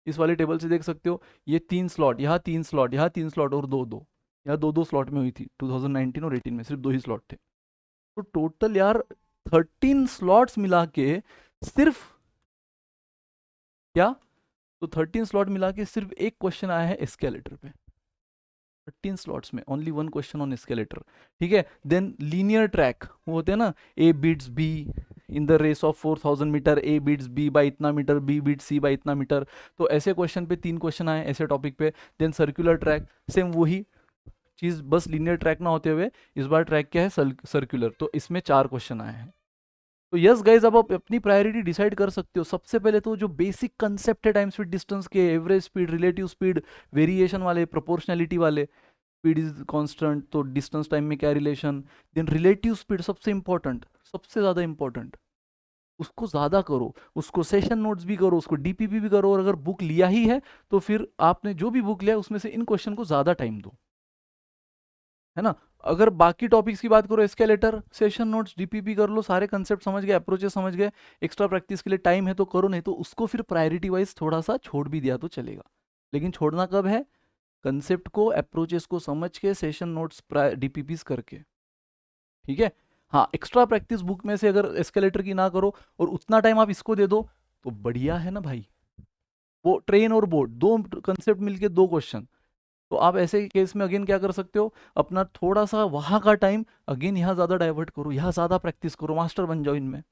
इस वाले टेबल से देख सकते हो, ये 3 स्लॉट, यहाँ 3 स्लॉट, यहाँ 3 स्लॉट, और दो दो, यहाँ दो दो स्लॉट में हुई थी 2019 और 18 में, सिर्फ दो ही स्लॉट थे, तो टोटल यार 13 स्लॉट्स मिला के सिर्फ क्या, तो 13 स्लॉट मिला के सिर्फ एक क्वेश्चन आया है एस्केलेटर पे, 13 स्लॉट्स में only one question on escalator, ठीक है। देन लीनियर ट्रैक वो होते हैं ना, A beats B in the race of 4000 metre, A beats B by इतना metre, B beats C by इतना मीटर, तो ऐसे क्वेश्चन पे 3 क्वेश्चन आए ऐसे टॉपिक पे। देन सर्कुलर ट्रैक, सेम वही चीज, बस लीनियर ट्रैक ना होते हुए इस बार ट्रैक क्या है, सर्कुलर, तो इसमें 4 क्वेश्चन आए हैं। तो यस गाइज अब आप अपनी प्रायोरिटी डिसाइड कर सकते हो। सबसे पहले तो जो बेसिक कंसेप्ट है टाइम स्पीड डिस्टेंस के, average speed, relative speed, variation वाले, प्रोपोर्शनैलिटी वाले, स्पीड इज कांस्टेंट तो डिस्टेंस टाइम में क्या रिलेशन, देन रिलेटिव स्पीड सबसे इंपॉर्टेंट, सबसे ज्यादा इंपॉर्टेंट, उसको ज्यादा करो, उसको सेशन नोट्स भी करो, उसको डीपीपी भी करो, और अगर बुक लिया ही है तो फिर आपने जो भी बुक लिया उसमें से इन क्वेश्चन को ज्यादा टाइम दो, है ना। अगर बाकी टॉपिक्स की बात करो, एस्केलेटर, सेशन नोट्स, डीपीपी कर लो, सारे कंसेप्ट समझ गए, अप्रोचेस समझ गए, एक्स्ट्रा प्रैक्टिस के लिए टाइम है तो करो, नहीं तो उसको फिर प्रायोरिटी वाइज थोड़ा सा छोड़ भी दिया तो चलेगा। लेकिन छोड़ना कब है? कंसेप्ट को, अप्रोचेस को समझ के, सेशन नोट्स, डीपीपीस करके, ठीक है। हाँ, एक्स्ट्रा प्रैक्टिस बुक में से अगर एस्केलेटर की ना करो और उतना टाइम आप इसको दे दो तो बढ़िया है ना भाई। वो ट्रेन और बोर्ड, दो कंसेप्ट मिलके दो क्वेश्चन, तो आप ऐसे केस में अगेन क्या कर सकते हो, अपना थोड़ा सा वहां का टाइम अगेन यहाँ ज्यादा डाइवर्ट करो, यहाँ ज्यादा प्रैक्टिस करो, मास्टर बन जाओ इनमें,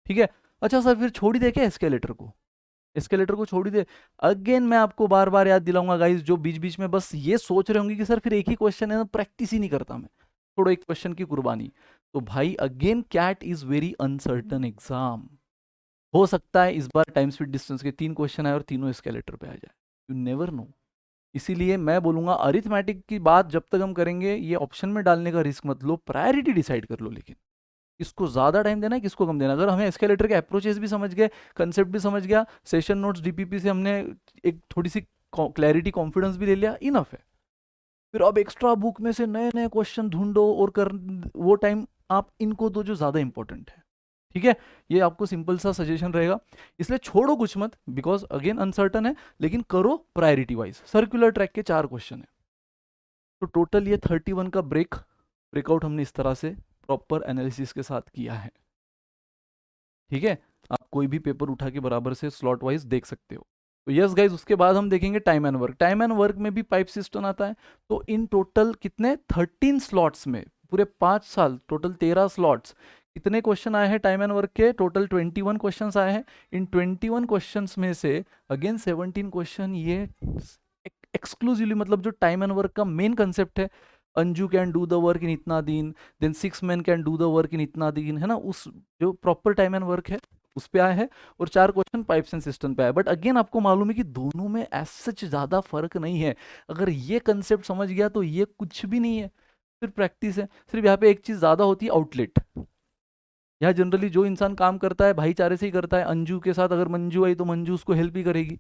ठीक है। अच्छा सर, फिर छोड़ ही दे क्या एस्केलेटर को? एस्केलेटर को छोड़ ही दे? अगेन मैं आपको बार बार याद दिलाऊंगा गाइस, जो बीच बीच में बस ये सोच रहे होंगे कि सर फिर एक ही क्वेश्चन है ना, प्रैक्टिस ही नहीं करता मैं, छोड़ो एक क्वेश्चन की कुर्बानी। तो भाई again CAT is very uncertain exam. हो सकता है इस बार टाइम स्पीड डिस्टेंस के 3 क्वेश्चन आए और तीनों एस्केलेटर पे आ जाए, यू नेवर नो। इसीलिए मैं बोलूंगा अरिथमेटिक की बात जब तक हम करेंगे, ये ऑप्शन में डालने का रिस्क मत लो, प्रायोरिटी डिसाइड कर लो। लेकिन किसको ज्यादा टाइम देना है, किसको कम देना। अगर हमें एस्केलेटर के अप्रोचेस भी समझ गए, कंसेप्ट भी समझ गया, सेशन नोट्स डीपीपी से हमने एक थोड़ी सी क्लैरिटी, कॉन्फिडेंस भी ले लिया, इनफ है। फिर अब एक्स्ट्रा बुक में से नए नए क्वेश्चन ढूंढो और कर, वो टाइम आप इनको दो जो ज्यादा इंपॉर्टेंट है, ठीक है। ये आपको सिंपल सा सजेशन रहेगा। इसलिए छोड़ो कुछ मत, बिकॉज अगेन अनसर्टन है, लेकिन करो प्रायोरिटी वाइज। सर्कुलर ट्रैक के 4 क्वेश्चन है, तो टोटल ये 31 का ब्रेकआउट हमने इस तरह से प्रॉपर एनालिसिस के साथ किया है, ठीक है। आप कोई भी पेपर उठा के बराबर से स्लॉट वाइज देख सकते हो। तो यस गाइज, उसके बाद हम देखेंगे time and work. Time and work में भी पाइप सिस्टम आता है। तो इन टोटल कितने 13 स्लॉट्स में पूरे 5 साल, टोटल 13 स्लॉट्स, कितने क्वेश्चन आए हैं टाइम एंड वर्क के? टोटल 21 क्वेश्चन आए हैं। इन 21 क्वेश्चन में से अगेन 17 क्वेश्चन ये एक्सक्लूसिवली, मतलब जो टाइम एंड वर्क का मेन कंसेप्ट है, Anju can do the work in इतना दिन, then 6 men can do the work in इतना दिन, है ना, उस जो प्रॉपर टाइम एंड वर्क है उस पे आए हैं। और 4 क्वेश्चन पाइप्स एंड सिस्टम पे आए। बट अगेन आपको मालूम है कि दोनों में एज सच ज्यादा फर्क नहीं है। अगर ये कंसेप्ट समझ गया तो ये कुछ भी नहीं है, सिर्फ प्रैक्टिस है। सिर्फ यहाँ पे एक चीज ज्यादा होती है, आउटलेट। यहाँ जनरली जो इंसान काम करता है भाईचारे से ही करता है। अंजू के साथ अगर मंजू आई तो मंजू उसको हेल्प ही करेगी,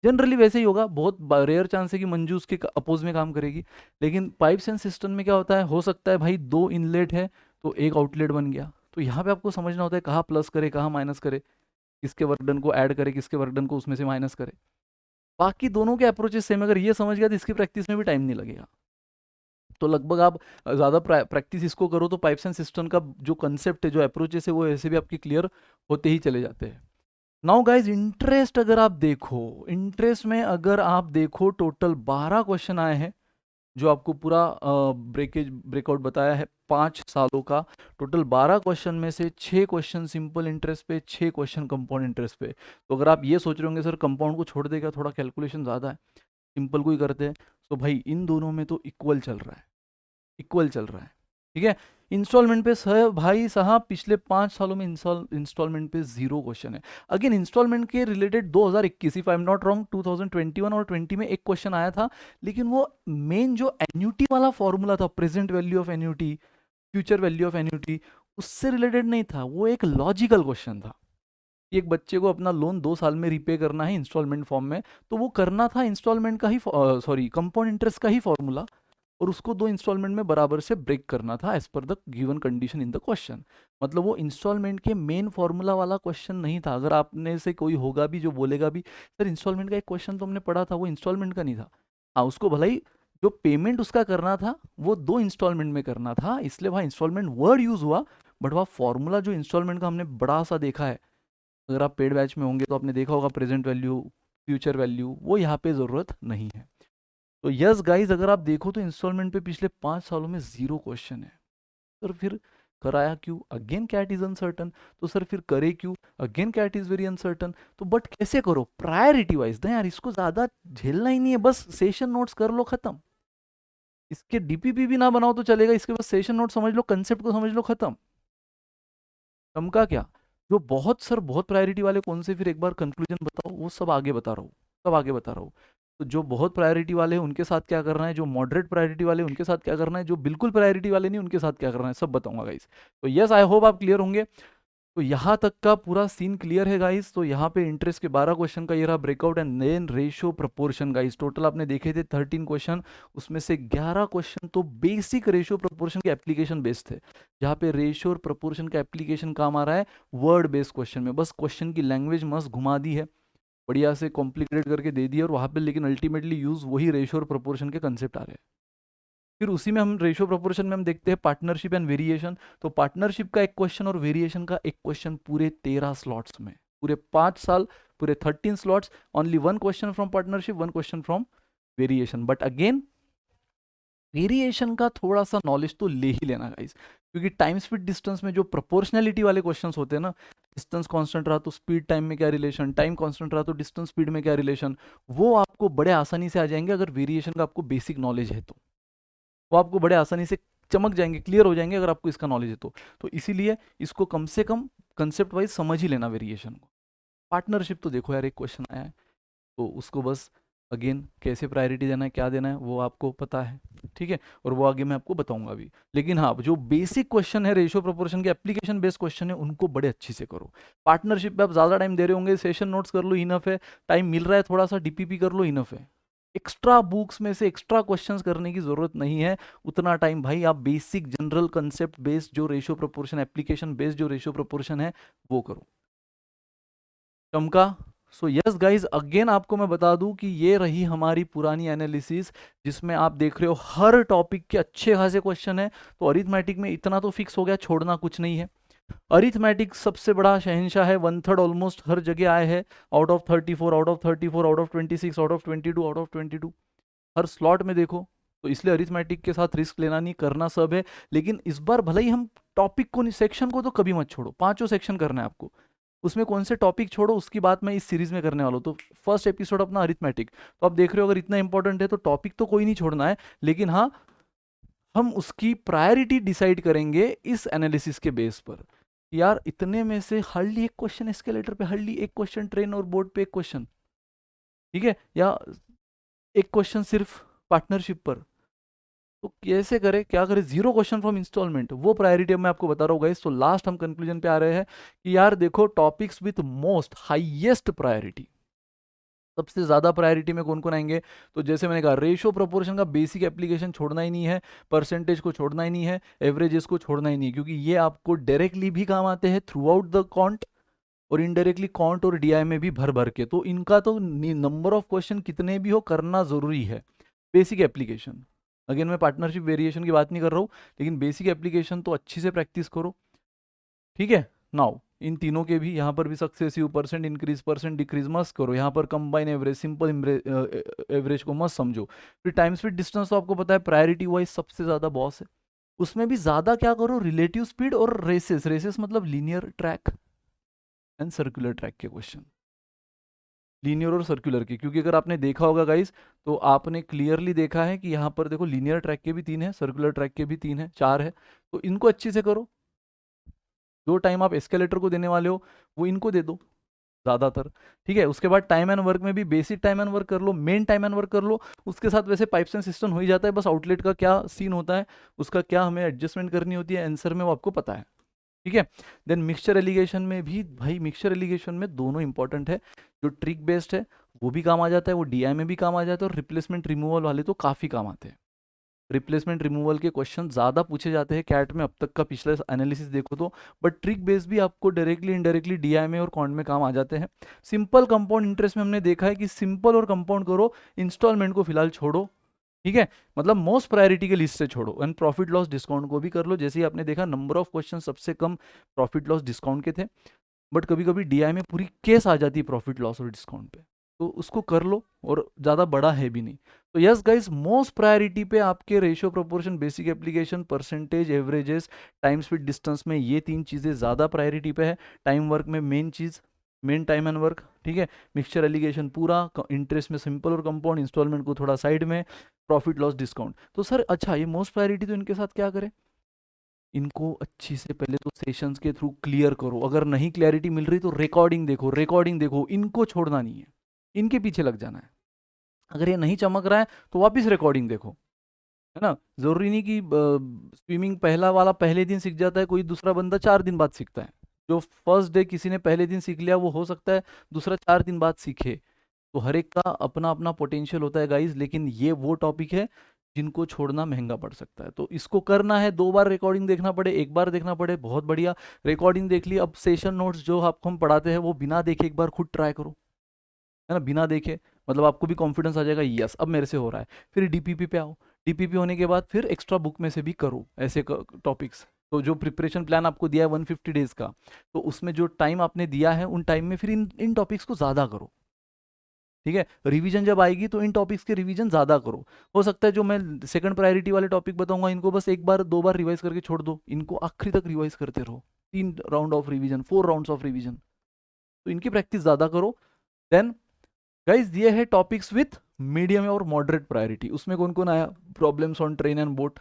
जनरली वैसे ही होगा। बहुत रेयर चांस है कि मंजू उसके अपोज में काम करेगी। लेकिन पाइप्स एंड सिस्टम में क्या होता है, हो सकता है भाई 2 इनलेट है तो एक आउटलेट बन गया। तो यहाँ पे आपको समझना होता है कहाँ प्लस करे, कहाँ माइनस करे, किसके वर्क डन को ऐड करे, किसके वर्क डन को उसमें से माइनस करे। बाकी दोनों के अप्रोचेस सेम, अगर ये समझ गया तो इसकी प्रैक्टिस में भी टाइम नहीं लगेगा। तो लगभग आप ज़्यादा प्रैक्टिस इसको करो तो पाइप्स एंड सिस्टम का जो कंसेप्ट है, जो अप्रोचेस है, वो ऐसे भी आपकी क्लियर होते ही चले जाते हैं। नाउ गाइज, इंटरेस्ट अगर आप देखो, इंटरेस्ट में अगर आप देखो टोटल 12 क्वेश्चन आए हैं, जो आपको पूरा ब्रेकआउट बताया है 5 सालों का। टोटल 12 क्वेश्चन में से 6 क्वेश्चन सिंपल इंटरेस्ट पे, 6 क्वेश्चन कंपाउंड इंटरेस्ट पे। तो अगर आप ये सोच रहे होंगे सर कंपाउंड को छोड़ देगा, थोड़ा कैलकुलेशन ज़्यादा है, सिंपल को ही करते हैं, तो भाई इन दोनों में तो इक्वल चल रहा है, इक्वल चल रहा है, ठीक है। इंस्टॉलमेंट पे सर भाई साहब पिछले 5 सालों में इंस्टॉलमेंट पे 0 क्वेश्चन है। अगेन इंस्टॉलमेंट के related 2021, if I am not wrong, 2021 और 20 में एक क्वेश्चन आया था। लेकिन वो मेन जो एन्यूटी वाला फॉर्मूला था, present value of annuity, future value of annuity, उससे रिलेटेड नहीं था, वो एक लॉजिकल क्वेश्चन था। एक बच्चे को अपना लोन 2 साल में रीपे करना है इंस्टॉलमेंट फॉर्म में, तो वो करना था इंस्टॉलमेंट का ही, सॉरी, कंपाउंड इंटरेस्ट का ही फॉर्मूला, और उसको 2 इंस्टॉलमेंट में बराबर से ब्रेक करना था as per the given condition in the question. मतलब वो इंस्टॉलमेंट के मेन फॉर्मूला वाला क्वेश्चन नहीं था। अगर आपने से कोई होगा भी जो बोलेगा भी सर इंस्टॉलमेंट का एक क्वेश्चन तो हमने पढ़ा था, वो इंस्टॉलमेंट का नहीं था। हाँ, उसको भले ही जो पेमेंट उसका करना था वो 2 इंस्टॉलमेंट में करना था, इसलिए वहाँ इंस्टॉलमेंट वर्ड यूज हुआ। बट वहाँ फॉर्मूला जो इंस्टॉलमेंट का हमने बड़ा सा देखा है, अगर आप पेड बैच में होंगे तो आपने देखा होगा, प्रेजेंट वैल्यू, फ्यूचर वैल्यू, वो यहाँ पे ज़रूरत नहीं है। तो यस गाइज, अगर आप देखो तो इंस्टॉलमेंट पे पिछले 5 सालों में 0 क्वेश्चन है। सर फिर कराया क्यों? Again CAT is uncertain. तो सर फिर करे क्यों? Again CAT is very uncertain. तो बट कैसे करो? Priority wise. ना यार, इसको ज्यादा झेलना ही नहीं है, बस सेशन नोट्स कर लो, खत्म। इसके डीपीपी भी ना बनाओ तो चलेगा, इसके बस सेशन नोट समझ लो, कंसेप्ट को समझ लो, खत्म। चमका क्या? जो बहुत सर बहुत प्रायोरिटी वाले कौन से, फिर एक बार कंक्लूजन बताओ, वो सब आगे बता रहा हूँ, सब आगे बता रहा हूँ। तो जो बहुत प्रायोरिटी वाले हैं उनके साथ क्या करना है, जो मॉडरेट प्रायोरिटी वाले हैं उनके साथ क्या करना है, जो बिल्कुल प्रायोरिटी वाले नहीं उनके साथ क्या करना है, सब बताऊंगा गाइस। तो यस, आई होप आप क्लियर होंगे। तो यहाँ तक का पूरा सीन क्लियर है गाइस। तो यहाँ पे इंटरेस्ट के 12 क्वेश्चन का ये रहा breakout and then ratio proportion guys. Total आपने देखे थे 13 क्वेश्चन, उसमें से 11 क्वेश्चन तो बेसिक रेशियो प्रोपोर्शन के एप्लीकेशन बेस्ड थे, जहाँ पे रेशियो और प्रोपोर्शन का एप्लीकेशन काम आ रहा है वर्ड बेस्ड क्वेश्चन में। बस क्वेश्चन की लैंग्वेज मस्त घुमा दी है, बढ़िया से कॉम्प्लिकेटेड करके दे दिया, और वहाँ पे लेकिन अल्टीमेटली यूज वही रेशियो और प्रोपोर्शन के कंसेप्ट आ रहे हैं। फिर उसी में हम रेशियो प्रोपोर्शन में हम देखते हैं पार्टनरशिप एंड वेरिएशन। तो पार्टनरशिप का एक क्वेश्चन और वेरिएशन का एक क्वेश्चन पूरे 13 स्लॉट्स में, पूरे 5 साल, पूरे 13 slots, only 1 question from partnership, 1 question from variation. But again variation का थोड़ा सा नॉलेज तो ले ही लेना गाइस, क्योंकि टाइम स्पीड डिस्टेंस में जो प्रोपोर्शनलिटी वाले क्वेश्चंस होते हैं ना, डिस्टेंस कांस्टेंट रहा तो स्पीड टाइम में क्या रिलेशन, टाइम कांस्टेंट रहा तो डिस्टेंस स्पीड में क्या रिलेशन, वो आपको बड़े आसानी से आ जाएंगे अगर वेरिएशन का आपको बेसिक नॉलेज है तो। वो आपको बड़े आसानी से चमक जाएंगे, क्लियर हो जाएंगे अगर आपको इसका नॉलेज है तो इसीलिए इसको कम से कम कंसेप्ट वाइज समझ ही लेना वेरिएशन को। पार्टनरशिप तो देखो यार, एक क्वेश्चन आया है तो उसको बस अगेन कैसे प्रायोरिटी देना है, क्या देना है, वो आपको पता है, ठीक है, और वो आगे मैं आपको बताऊंगा अभी। लेकिन हाँ, जो बेसिक क्वेश्चन है रेशियो प्रोपोर्शन के एप्लीकेशन बेस्ड क्वेश्चन है, उनको बड़े अच्छे से करो। पार्टनरशिप पे आप ज्यादा टाइम दे रहे होंगे, सेशन नोट्स कर लो इनफ है, टाइम मिल रहा है थोड़ा सा डीपीपी कर लो इनफ है, एक्स्ट्रा बुक्स में से एक्स्ट्रा क्वेश्चंस करने की जरूरत नहीं है। उतना टाइम भाई आप बेसिक जनरल कंसेप्ट बेस्ड जो रेशियो प्रोपोर्शन, एप्लीकेशन बेस्ड जो रेशियो प्रोपोर्शन है वो करो। चमका? सो यस गाइज, अगेन आपको मैं बता दूं कि ये रही हमारी पुरानी एनालिसिस, जिसमें आप देख रहे हो हर टॉपिक के अच्छे खासे क्वेश्चन है। तो अरिथमेटिक में इतना तो फिक्स हो गया, छोड़ना कुछ नहीं है। अरिथमेटिक सबसे बड़ा शहंशाह है, 1/3 ऑलमोस्ट हर जगह आए हैं, out of 34, out of 34, out of 26, out of 22, out of 22, her slot में देखो। तो इसलिए अरिथमेटिक के साथ रिस्क लेना नहीं, करना सब है। लेकिन इस बार भले ही हम टॉपिक को नहीं, सेक्शन को तो कभी मत छोड़ो, 5 सेक्शन करना है आपको, उसमें कौन से टॉपिक छोड़ो उसकी बात मैं इस सीरीज में करने वाला हूँ। तो फर्स्ट एपिसोड अपना अरिथमेटिक, तो आप देख रहे हो अगर इतना इंपॉर्टेंट है तो टॉपिक तो कोई नहीं छोड़ना है, लेकिन हाँ हम उसकी प्रायोरिटी डिसाइड करेंगे इस एनालिसिस के बेस पर। यार इतने में से हार्डली एक क्वेश्चन एस्केलेटर पे, हार्डली एक क्वेश्चन ट्रेन और बोर्ड पे एक क्वेश्चन, ठीक है, या एक क्वेश्चन सिर्फ पार्टनरशिप पर, तो कैसे करें, क्या करें? 0 क्वेश्चन फ्रॉम इंस्टॉलमेंट, वो प्रायोरिटी मैं आपको बता रहा हूँ गाइस। तो लास्ट हम कंक्लूजन पे आ रहे हैं कि यार देखो topics with most highest priority, सबसे ज्यादा प्रायोरिटी में कौन कौन आएंगे? तो जैसे मैंने कहा रेशियो प्रोपोर्शन का बेसिक एप्लीकेशन छोड़ना ही नहीं है, परसेंटेज को छोड़ना ही नहीं है, एवरेजेस को छोड़ना ही नहीं है, क्योंकि ये आपको डायरेक्टली भी काम आते हैं थ्रू आउट द कॉन्ट, और इनडायरेक्टली कॉन्ट और डीआई में भी भर भर के। तो इनका तो नंबर ऑफ क्वेश्चन कितने भी हो करना जरूरी है। बेसिक एप्लीकेशन, अगेन मैं पार्टनरशिप वेरिएशन की बात नहीं कर रहा हूँ, लेकिन बेसिक एप्लीकेशन तो अच्छी से प्रैक्टिस करो, ठीक है। नाउ इन तीनों के भी यहाँ पर भी successive, percent increase, percent decrease मस्त करो। यहाँ पर कंबाइन एवरेज, सिंपल एवरेज को मस्त समझो। फिर टाइम स्पीड डिस्टेंस तो आपको पता है प्रायोरिटी वाइज सबसे ज्यादा बॉस है, उसमें भी ज्यादा क्या करो, रिलेटिव स्पीड और रेसेस, रेसेस मतलब linear track and circular track के क्वेश्चन, लीनियर और सर्कुलर के। क्योंकि अगर आपने देखा होगा गाइस, तो आपने क्लियरली देखा है कि यहाँ पर देखो लीनियर ट्रैक के भी 3 है, सर्कुलर ट्रैक के भी 3 है, 4 है। तो इनको अच्छे से करो, जो टाइम आप एस्केलेटर को देने वाले हो वो इनको दे दो ज्यादातर, ठीक है। उसके बाद टाइम एंड वर्क में भी बेसिक टाइम एंड वर्क कर लो, मेन टाइम एंड वर्क कर लो, उसके साथ वैसे पाइप्स एंड सिस्टम हो ही जाता है, बस आउटलेट का क्या सीन होता है, उसका क्या हमें एडजस्टमेंट करनी होती है आंसर में, वो आपको पता है, ठीक है। देन मिक्सचर एलिगेशन में भी भाई, मिक्सचर एलिगेशन में दोनों इंपॉर्टेंट है, जो ट्रिक बेस्ड है वो भी काम आ जाता है, वो डीआई में भी काम आ जाता है, और रिप्लेसमेंट रिमूवल वाले तो काफी काम आते हैं। रिप्लेसमेंट रिमूवल के क्वेश्चन ज्यादा पूछे जाते हैं कैट में, अब तक का पिछला एनालिसिस देखो तो, बट ट्रिक बेस भी आपको डायरेक्टली इनडायरेक्टली डीआई में और कॉन्ट में काम आ जाते हैं। सिंपल कंपाउंड इंटरेस्ट में हमने देखा है कि सिंपल और कंपाउंड करो, इंस्टॉलमेंट को फिलहाल छोड़ो, ठीक है, मतलब मोस्ट प्रायोरिटी के लिस्ट से छोड़ो। एंड प्रॉफिट लॉस डिस्काउंट को भी कर लो, जैसे ही आपने देखा नंबर ऑफ क्वेश्चन सबसे कम प्रॉफिट लॉस डिस्काउंट के थे, बट कभी कभी डीआई में पूरी केस आ जाती है प्रॉफिट लॉस और डिस्काउंट पे, तो उसको कर लो, और ज़्यादा बड़ा है भी नहीं। तो यस गाइस, मोस्ट प्रायोरिटी पे आपके ratio proportion, basic application, percentage, averages, time speed distance में ये 3 चीज़ें ज़्यादा प्रायोरिटी पे है। टाइम वर्क में main cheese, main time and work, ठीक है। मिक्सचर एलिगेशन पूरा, इंटरेस्ट में सिंपल और कंपाउंड, इंस्टॉलमेंट को थोड़ा साइड में, प्रॉफिट लॉस डिस्काउंट। तो सर अच्छा, ये मोस्ट प्रायोरिटी तो इनके साथ क्या करें? इनको अच्छी से पहले तो सेशंस के थ्रू क्लियर करो, अगर नहीं क्लैरिटी मिल रही तो रिकॉर्डिंग देखो, रिकॉर्डिंग देखो, इनको छोड़ना नहीं है, इनके पीछे लग जाना है। अगर ये नहीं चमक रहा है तो वापस रिकॉर्डिंग देखो, है ना। जरूरी नहीं कि स्विमिंग पहला वाला पहले दिन सीख जाता है, कोई दूसरा बंदा 4 दिन बाद सीखता है, जो फर्स्ट डे किसी ने पहले दिन सीख लिया वो हो सकता है दूसरा 4 दिन बाद सीखे। तो हर एक का अपना अपना पोटेंशियल होता है गाइज, लेकिन ये वो टॉपिक है जिनको छोड़ना महंगा पड़ सकता है। तो इसको करना है, 2 बार रिकॉर्डिंग देखना पड़े, 1 बार देखना पड़े, बहुत बढ़िया। रिकॉर्डिंग देख ली, अब सेशन नोट्स जो आपको हम पढ़ाते हैं वो बिना देखे एक बार खुद ट्राई करो, है ना, बिना देखे। मतलब आपको भी कॉन्फिडेंस आ जाएगा, यस अब मेरे से हो रहा है। फिर डीपीपी पे आओ, डीपीपी होने के बाद फिर एक्स्ट्रा बुक में से भी करो ऐसे टॉपिक्स। तो जो प्रिपरेशन प्लान आपको दिया है 150 डेज का, तो उसमें जो टाइम आपने दिया है उन टाइम में फिर इन टॉपिक्स को ज़्यादा करो। ठीक है, रिवीजन जब आएगी तो इन टॉपिक्स के रिवीजन ज़्यादा करो। हो सकता है जो मैं सेकंड प्रायोरिटी वाले टॉपिक बताऊंगा इनको बस 1 बार 2 बार रिवाइज करके छोड़ दो, इनको आखिरी तक रिवाइज करते रहो। 3 round of revision, 4 rounds of revision, तो इनकी प्रैक्टिस ज़्यादा करो। देन गाइज ये है टॉपिक्स विथ मीडियम और मॉडरेट प्रायोरिटी। उसमें कौन कौन आया? Problems on train and boat,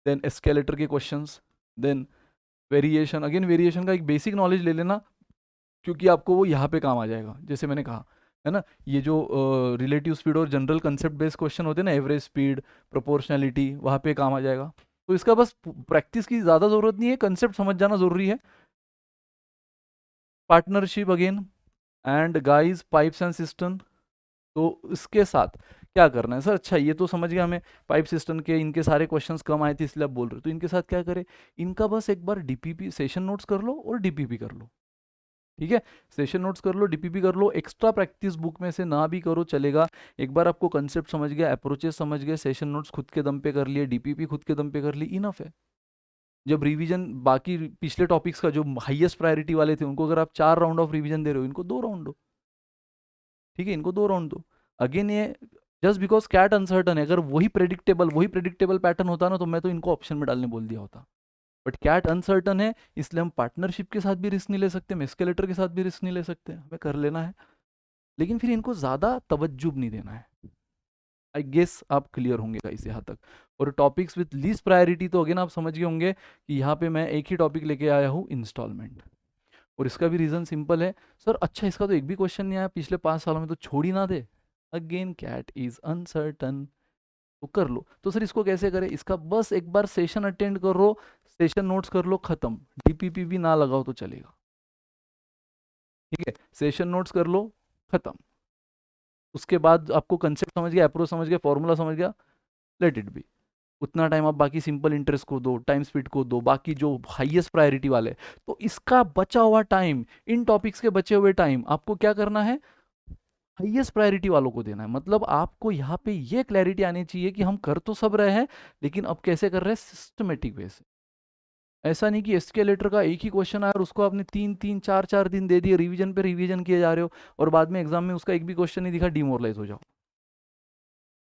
then escalator के questions, then variation. Again variation का एक बेसिक नॉलेज ले लेना, क्योंकि आपको वो यहाँ पे काम आ जाएगा, जैसे मैंने कहा है ना। ये जो रिलेटिव स्पीड और जनरल कंसेप्ट बेस्ड क्वेश्चन होते हैं ना, एवरेज स्पीड, प्रोपोर्शनैलिटी, वहाँ पे काम आ जाएगा। तो इसका बस प्रैक्टिस की ज़्यादा ज़रूरत नहीं है, कंसेप्ट समझ जाना ज़रूरी है। Partnership again, and guys pipes and system. तो इसके साथ क्या करना है सर? अच्छा ये तो समझ गया हमें, पाइप सिस्टम के इनके सारे क्वेश्चंस कम आए थे इसलिए आप बोल रहे हो। तो इनके साथ क्या करें? इनका बस एक बार डीपीपी सेशन नोट्स कर लो और डीपीपी कर लो। ठीक है, सेशन नोट्स कर लो, डीपीपी कर लो, एक्स्ट्रा प्रैक्टिस बुक में से ना भी करो चलेगा। एक बार आपको कंसेप्ट समझ गया, अप्रोचेस समझ गए, सेशन नोट्स खुद के दम पे कर लिए, डीपीपी खुद के दम पे कर ली, इनफ है। जब रिवीजन बाकी पिछले टॉपिक्स का जो हाईएस्ट प्रायोरिटी वाले थे उनको अगर आप 4 राउंड ऑफ रिवीजन दे रहे हो, इनको 2 राउंड दो। ठीक है, इनको 2 राउंड दो। अगेन ये जस्ट बिकॉज कैट अनसर्टन है, अगर वही प्रेडिक्टेबल पैटर्न होता ना तो मैं तो इनको ऑप्शन में डालने बोल दिया होता। बट कैट अनसर्टन है, इसलिए हम पार्टनरशिप के साथ भी रिस्क नहीं ले सकते, हम एस्केलेटर के साथ भी रिस्क नहीं ले सकते, हमें कर लेना है। लेकिन फिर इनको ज़्यादा तवज्जुब नहीं देना है। आई गेस आप क्लियर होंगे गाइस यहाँ तक। और टॉपिक्स विद लीस्ट प्रायोरिटी तो अगेन आप समझ गए होंगे कि यहाँ पे मैं एक ही टॉपिक लेके आया हूँ, इंस्टॉलमेंट। और इसका भी रीज़न सिंपल है, सर अच्छा इसका तो एक भी क्वेश्चन नहीं आया पिछले 5 सालों में, तो छोड़ ही ना दे। अगेन कैट इज अनसर्टन, तो कर लो। तो सर इसको कैसे करें? इसका बस एक बार सेशन अटेंड करो, सेशन नोट्स कर लो, खत्म। डीपीपी भी ना लगाओ तो चलेगा। ठीक है, सेशन नोट्स कर लो, खत्म। उसके बाद आपको कंसेप्ट समझ गया, अप्रोच समझ गया, फॉर्मूला समझ गया, लेट इट बी। उतना टाइम आप बाकी सिंपल इंटरेस्ट को दो, टाइम स्पीड को दो, बाकी जो हाईएस्ट प्रायोरिटी वाले। तो इसका बचा हुआ टाइम, इन टॉपिक्स के बचे हुए टाइम आपको क्या करना है? हाईएस्ट प्रायोरिटी वालों को देना है। मतलब आपको यहाँ पे ये क्लैरिटी आनी चाहिए कि हम कर तो सब रहे हैं, लेकिन अब कैसे कर रहे हैं? सिस्टमेटिक वे से। ऐसा नहीं कि एस्केलेटर का एक ही क्वेश्चन आया और उसको आपने 3-3 4-4 दिन दे दिए, रिवीजन पे रिवीजन किए जा रहे हो, और बाद में एग्जाम में उसका एक भी क्वेश्चन नहीं दिखा, डिमोरलाइज हो जाओ।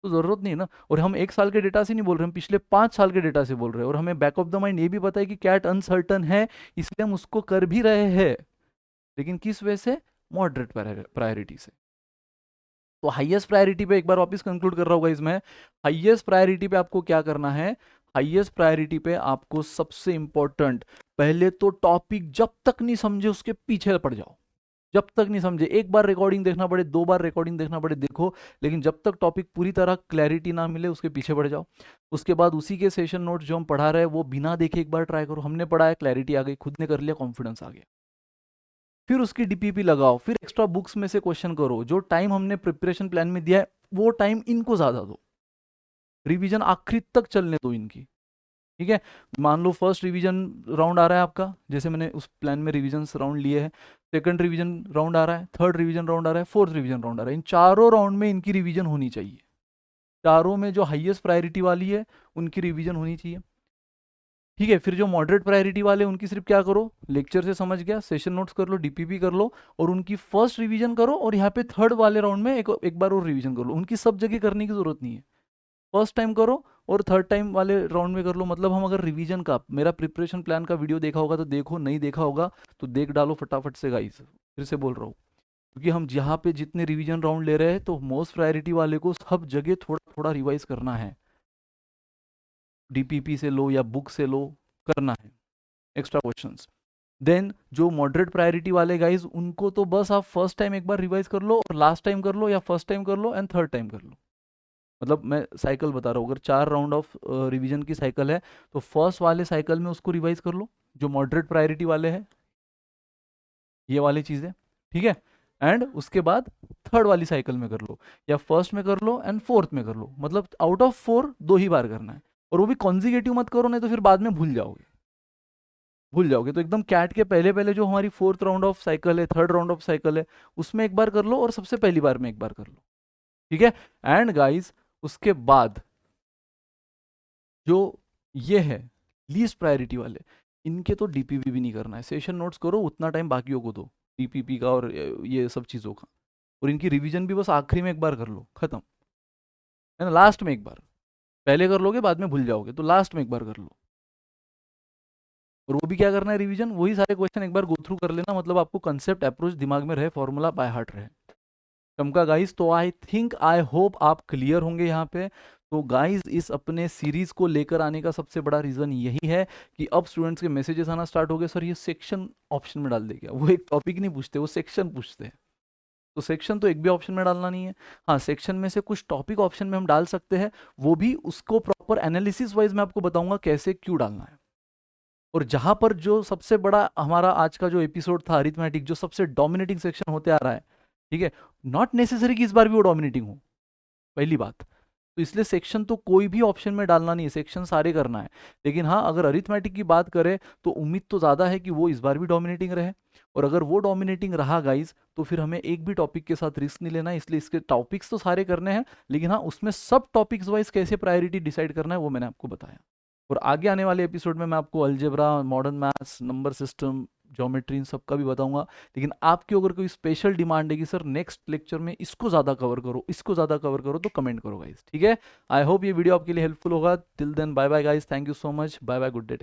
तो जरूरत नहीं है ना। और हम 1 साल के डेटा से नहीं बोल रहे, हम पिछले 5 साल के डेटा से बोल रहे हैं, और हमें बैक ऑफ द माइंड ये भी पता है कि कैट अनसर्टन है, इसलिए हम उसको कर भी रहे हैं, लेकिन किस वे से? मॉडरेट प्रायोरिटी से। तो हाईएस्ट प्रायोरिटी पे एक बार वापस कंक्लूड कर रहा होगा इसमें, हाईएस्ट प्रायोरिटी पे आपको क्या करना है? हाईएस्ट प्रायोरिटी पे आपको सबसे इंपॉर्टेंट, पहले तो टॉपिक जब तक नहीं समझे उसके पीछे पड़ जाओ। जब तक नहीं समझे, 1 बार रिकॉर्डिंग देखना पड़े, 2 बार रिकॉर्डिंग देखना पड़े, देखो, लेकिन जब तक टॉपिक पूरी तरह क्लैरिटी ना मिले उसके पीछे पड़ जाओ। उसके बाद उसी के सेशन नोट्स जो हम पढ़ा रहे हैं वो बिना देखे एक बार ट्राई करो। हमने पढ़ा है, क्लैरिटी आ गई, खुद ने कर लिया, कॉन्फिडेंस आ गया। फिर उसकी डीपीपी लगाओ, फिर एक्स्ट्रा बुक्स में से क्वेश्चन करो, जो टाइम हमने प्रिपरेशन प्लान में दिया है वो टाइम इनको ज़्यादा दो, रिवीजन आखिरी तक चलने दो इनकी। ठीक है, मान लो फर्स्ट रिवीजन राउंड आ रहा है आपका, जैसे मैंने उस प्लान में रिवीजन राउंड लिए हैं, सेकंड रिवीजन राउंड आ रहा है, थर्ड रिवीजन राउंड आ रहा है, फोर्थ रिवीजन राउंड आ रहा है, इन चारों राउंड में इनकी रिवीजन होनी चाहिए। चारों में जो हाईएस्ट प्रायोरिटी वाली है उनकी रिवीजन होनी चाहिए। ठीक है, फिर जो मॉडरेट प्रायोरिटी वाले उनकी सिर्फ क्या करो, लेक्चर से समझ गया, सेशन नोट्स कर लो, डीपीपी कर लो, और उनकी फर्स्ट रिवीजन करो, और यहाँ पे थर्ड वाले राउंड में एक बार और रिवीजन कर लो। उनकी सब जगह करने की जरूरत नहीं है, फर्स्ट टाइम करो और थर्ड टाइम वाले राउंड में कर लो। मतलब हम अगर रिवीजन का, मेरा प्रिपरेशन प्लान का वीडियो देखा होगा तो देखो, नहीं देखा होगा तो देख डालो फटाफट से गाइस, फिर से बोल रहा हूँ। क्योंकि हम जहाँ पे जितने रिवीजन राउंड ले रहे हैं तो मोस्ट प्रायोरिटी वाले को सब जगह थोड़ा थोड़ा रिवाइज करना है, डीपीपी से लो या बुक से लो, करना है एक्स्ट्रा क्वेश्चंस। देन जो मॉडरेट प्रायोरिटी वाले गाइज उनको तो बस आप फर्स्ट टाइम एक बार रिवाइज कर लो, और लास्ट टाइम कर लो, या फर्स्ट टाइम कर लो एंड थर्ड टाइम कर लो। मतलब मैं साइकिल बता रहा हूँ, अगर 4 राउंड ऑफ रिवीजन की साइकिल है तो फर्स्ट वाले साइकिल में उसको रिवाइज कर लो जो मॉडरेट प्रायोरिटी वाले हैं, ये वाली चीज़ें, ठीक है। एंड उसके बाद थर्ड वाली साइकिल में कर लो, या फर्स्ट में कर लो एंड फोर्थ में कर लो, मतलब आउट ऑफ 4 2 ही बार करना है, और वो भी कॉन्जिगेटिव मत करो, नहीं तो फिर बाद में भूल जाओगे। तो एकदम कैट के पहले पहले जो हमारी फोर्थ राउंड ऑफ साइकिल है, थर्ड राउंड ऑफ साइकिल है, उसमें एक बार कर लो, और सबसे पहली बार में एक बार कर लो, ठीक है। एंड गाइस, उसके बाद जो ये है लीस्ट प्रायोरिटी वाले, इनके तो डीपीपी भी नहीं करना है, सेशन नोट्स करो, उतना टाइम बाकियों को दो डीपीपी का और ये सब चीज़ों का, और इनकी रिवीजन भी बस आखिरी में एक बार कर लो, खत्म, है ना। लास्ट में एक बार, पहले कर लोगे बाद में भूल जाओगे, तो लास्ट में एक बार कर लो। और वो भी क्या करना है, रिवीजन, वही सारे क्वेश्चन एक बार गो थ्रू कर लेना, मतलब आपको कंसेप्ट अप्रोच दिमाग में रहे, फॉर्मूला बाय हार्ट रहे। चमका गाइस, तो आई थिंक आई होप आप क्लियर होंगे यहाँ पे। तो गाइस, इस अपने सीरीज को लेकर आने का सबसे बड़ा रीजन यही है कि अब स्टूडेंट्स के मैसेजेस आना स्टार्ट हो गए, सर ये सेक्शन ऑप्शन में डाल दे क्या, वो एक टॉपिक नहीं पूछते, वो सेक्शन पूछते हैं। तो सेक्शन तो एक भी ऑप्शन में डालना नहीं है। हाँ, सेक्शन में से कुछ टॉपिक ऑप्शन में हम डाल सकते हैं, वो भी उसको प्रॉपर एनालिसिस वाइज मैं आपको बताऊंगा कैसे क्यों डालना है। और जहां पर जो सबसे बड़ा हमारा आज का जो एपिसोड था अरिथमेटिक, जो सबसे डोमिनेटिंग सेक्शन होते आ रहा है, ठीक है, नॉट नेसेसरी कि इस बार भी वो डोमिनेटिंग हो, पहली बात। तो इसलिए सेक्शन तो कोई भी ऑप्शन में डालना नहीं है, सेक्शन सारे करना है। लेकिन हाँ, अगर अरिथमेटिक की बात करें तो उम्मीद तो ज़्यादा है कि वो इस बार भी डोमिनेटिंग रहे, और अगर वो डोमिनेटिंग रहा गाइज, तो फिर हमें एक भी टॉपिक के साथ रिस्क नहीं लेना है, इसलिए इसके टॉपिक्स तो सारे करने हैं, लेकिन हाँ, उसमें सब टॉपिक्स वाइज कैसे प्रायोरिटी डिसाइड करना है वो मैंने आपको बताया। और आगे आने वाले एपिसोड में मैं आपको algebra, modern maths, number system, geometry, इन सब का भी बताऊंगा। लेकिन आपकी अगर कोई स्पेशल डिमांड है कि सर नेक्स्ट लेक्चर में इसको ज़्यादा कवर करो, इसको ज़्यादा कवर करो, तो कमेंट करो गाइस, ठीक है। आई होप ये वीडियो आपके लिए हेल्पफुल होगा। Till then bye bye guys, thank you so much, bye bye, good day.